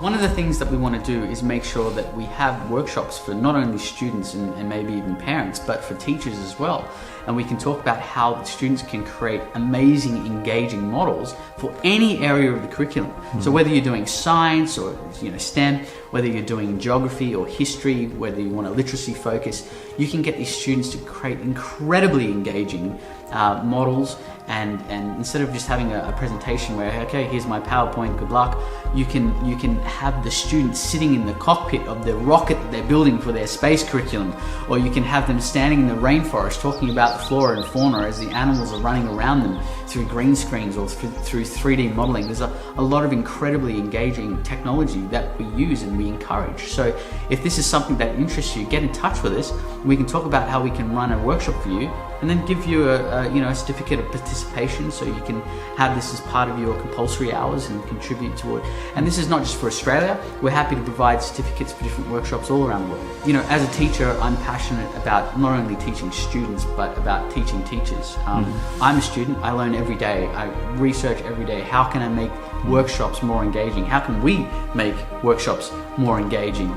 One of the things that we want to do is make sure that we have workshops for not only students and maybe even parents, but for teachers as well. And we can talk about how the students can create amazing, engaging models for any area of the curriculum. So whether you're doing science or STEM, whether you're doing geography or history, whether you want a literacy focus, you can get these students to create incredibly engaging models. And instead of just having a presentation where, okay, here's my PowerPoint, good luck, you can have the students sitting in the cockpit of the rocket that they're building for their space curriculum, or you can have them standing in the rainforest talking about the flora and fauna as the animals are running around them through green screens or through 3D modeling. There's a lot of incredibly engaging technology that we use and we encourage. So if this is something that interests you, get in touch with us. We can talk about how we can run a workshop for you and then give you a certificate of participation, so you can have this as part of your compulsory hours and contribute to it. And this is not just for Australia. We're happy to provide certificates for different workshops all around the world. As a teacher, I'm passionate about not only teaching students, but about teaching teachers. I'm a student. I learn every day. I research every day. How can I make workshops more engaging? How can we make workshops more engaging,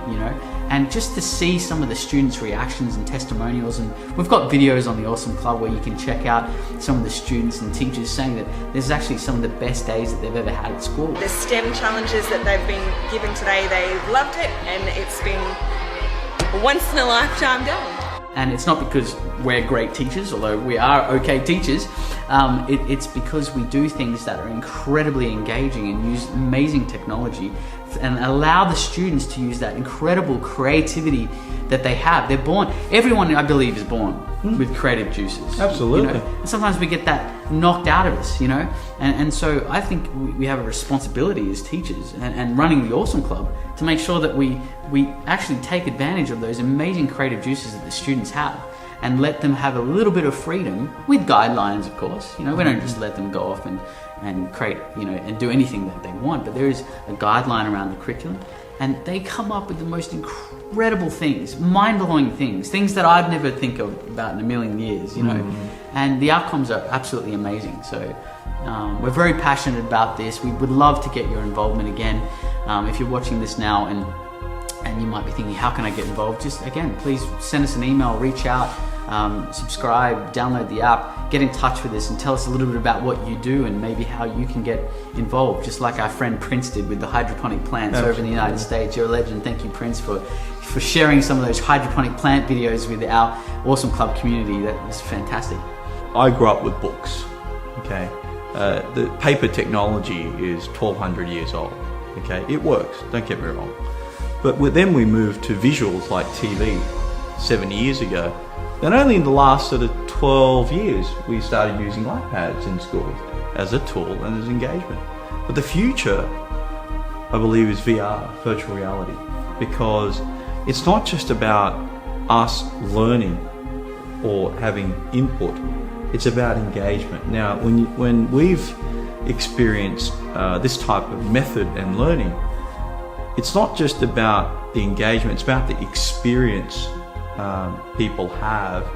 And just to see some of the students' reactions and testimonials, and we've got videos on the Awesome Club where you can check out some of the students and teachers saying that this is actually some of the best days that they've ever had at school. The STEM challenges that they've been given today, they loved it, and it's been a once in a lifetime day. And it's not because we're great teachers, although we are okay teachers. It's because we do things that are incredibly engaging and use amazing technology and allow the students to use that incredible creativity that they have. They're born, everyone I believe is born with creative juices. Absolutely. And sometimes we get that knocked out of us, And so I think we have a responsibility as teachers and running the Awesome Club to make sure that we actually take advantage of those amazing creative juices that the students have and let them have a little bit of freedom with guidelines, of course. We don't just let them go off and create, and do anything that they want, but there is a guideline around the curriculum. And they come up with the most incredible things, mind-blowing things that I'd never think about in a million years, And the outcomes are absolutely amazing. So we're very passionate about this. We would love to get your involvement again. If you're watching this now and you might be thinking, how can I get involved? Just, again, please send us an email, reach out, subscribe, download the app, get in touch with us and tell us a little bit about what you do and maybe how you can get involved, just like our friend Prince did with the hydroponic plants over in the United States. You're a legend. Thank you, Prince, for sharing some of those hydroponic plant videos with our Awesome Club community. That was fantastic. I grew up with books, okay? The paper technology is 1,200 years old, okay? It works, don't get me wrong. But then we moved to visuals like TV 7 years ago. Then only in the last sort of 12 years we started using iPads in schools as a tool and as engagement. But the future, I believe, is VR, virtual reality, because it's not just about us learning or having input, it's about engagement. Now, when we've experienced this type of method and learning, it's not just about the engagement, it's about the experience people have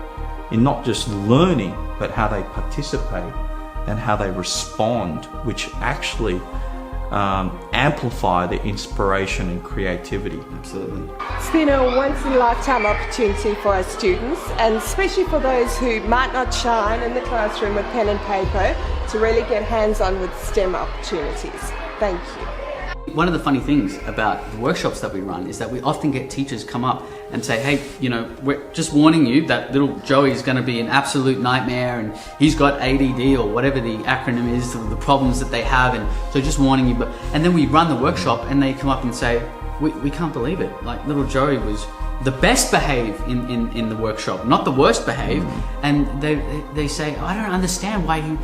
in not just learning, but how they participate and how they respond, which actually amplify the inspiration and creativity. Absolutely. It's been a once-in-a-lifetime opportunity for our students, and especially for those who might not shine in the classroom with pen and paper, to really get hands-on with STEM opportunities. Thank you. One of the funny things about the workshops that we run is that we often get teachers come up and say, hey, we're just warning you that little Joey is going to be an absolute nightmare and he's got ADD or whatever the acronym is, the problems that they have, and so just warning you. And then we run the workshop and they come up and say, we can't believe it. Like, little Joey was the best behaved in the workshop, not the worst behaved. And they say, I don't understand why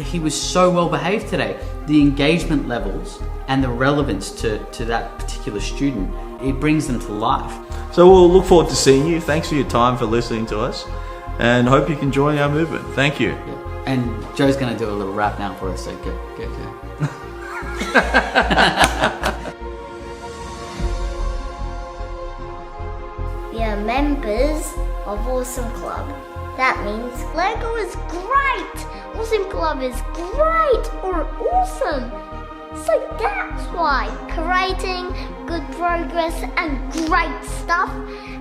he was so well behaved today. The engagement levels and the relevance to that particular student, it brings them to life. So we'll look forward to seeing you. Thanks for your time, for listening to us, and hope you can join our movement. Thank you. Yeah. And Joe's going to do a little rap now for us, so go. We are members of Awesome Club. That means Lego is great! Awesome Club is great or awesome! So that's why creating good progress and great stuff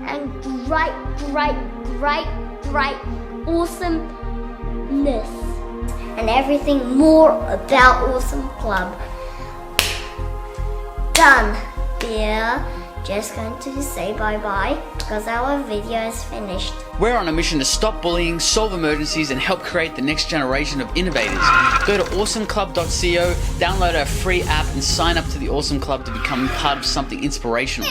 and great awesomeness and everything more about Awesome Club. Done. We're just going to say bye-bye because our video is finished. We're on a mission to stop bullying, solve emergencies, and help create the next generation of innovators. Go to awesomeclub.co, download our free app, and sign up to the Awesome Club to become part of something inspirational.